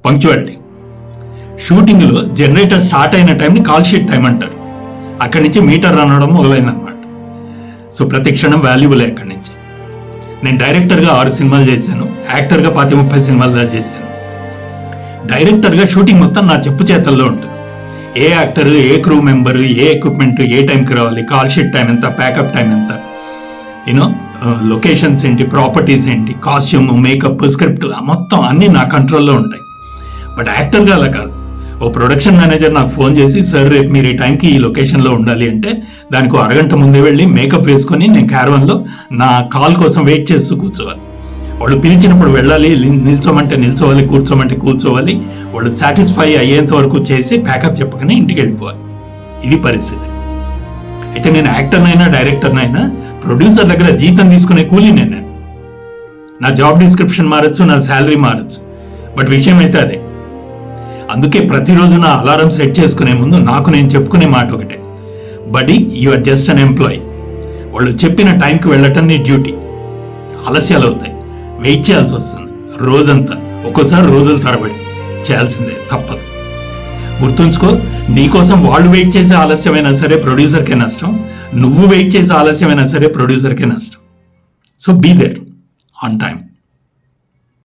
Punctuality. షూటింగ్లో generator start అయిన టైంని కాల్ షీట్ టైం అంటారు. అక్కడి నుంచి మీటర్ రన్ అవడం మొదలైందనమాట. సో ప్రతి క్షణం వాల్యుబుల్ అక్కడి నుంచి. నేను డైరెక్టర్గా 6 సినిమాలు చేశాను, యాక్టర్గా 30 సినిమాలు దాకా చేశాను. డైరెక్టర్గా షూటింగ్ మొత్తం నా చెప్పు చేతల్లో ఉంటుంది. ఏ యాక్టర్, ఏ క్రూ మెంబర్, ఏ ఎక్విప్మెంట్ ఏ టైంకి రావాలి, కాల్ షీట్ టైం ఎంత, ప్యాకప్ టైం ఎంత, యూనో లొకేషన్స్ ఏంటి, ప్రాపర్టీస్ ఏంటి, కాస్ట్యూమ్, మేకప్, స్క్రిప్ట్ మొత్తం అన్నీ నా కంట్రోల్లో ఉంటాయి. బట్ యాక్టర్గా అలా కాదు. ఓ ప్రొడక్షన్ మేనేజర్ నాకు ఫోన్ చేసి, సార్ రేపు మీరు ఈ టైంకి ఈ లొకేషన్లో ఉండాలి అంటే దానికి అరగంట ముందే వెళ్ళి మేకప్ వేసుకొని నేను క్యారవన్లో నా కాల్ కోసం వెయిట్ చేస్తూ కూర్చోవాలి. వాళ్ళు పిలిచినప్పుడు వెళ్ళాలి, నిల్చోమంటే నిల్చోవాలి, కూర్చోమంటే కూర్చోవాలి. వాళ్ళు సాటిస్ఫై అయ్యేంత వరకు చేసి ప్యాకప్ చెప్పగానే ఇంటికి వెళ్ళిపోవాలి. ఇది పరిస్థితి. అయితే నేను యాక్టర్నైనా డైరెక్టర్నైనా ప్రొడ్యూసర్ దగ్గర జీతం తీసుకునే కూలీ నేను. నా జాబ్ డిస్క్రిప్షన్ మారచ్చు, నా శాలరీ మారచ్చు, బట్ విషయం అయితే అదే. అందుకే ప్రతిరోజు నా అలారం సెట్ చేసుకునే ముందు నాకు నేను చెప్పుకునే మాట ఒకటే, buddy you are just an employee. వాళ్ళు చెప్పిన టైంకి వెళ్ళటం నీ డ్యూటీ. ఆలస్యాలు అవుతాయి, వెయిట్ చేయాల్సి వస్తుంది రోజంతా, ఒక్కోసారి రోజుల తరబడి చేయాల్సిందే, తప్పదు. గుర్తుంచుకో, నీకోసం వాళ్ళు వెయిట్ చేసే ఆలస్యమైనా సరే ప్రొడ్యూసర్కే నష్టం, నువ్వు వెయిట్ చేసే ఆలస్యమైనా సరే ప్రొడ్యూసర్కే నష్టం. So be there on time.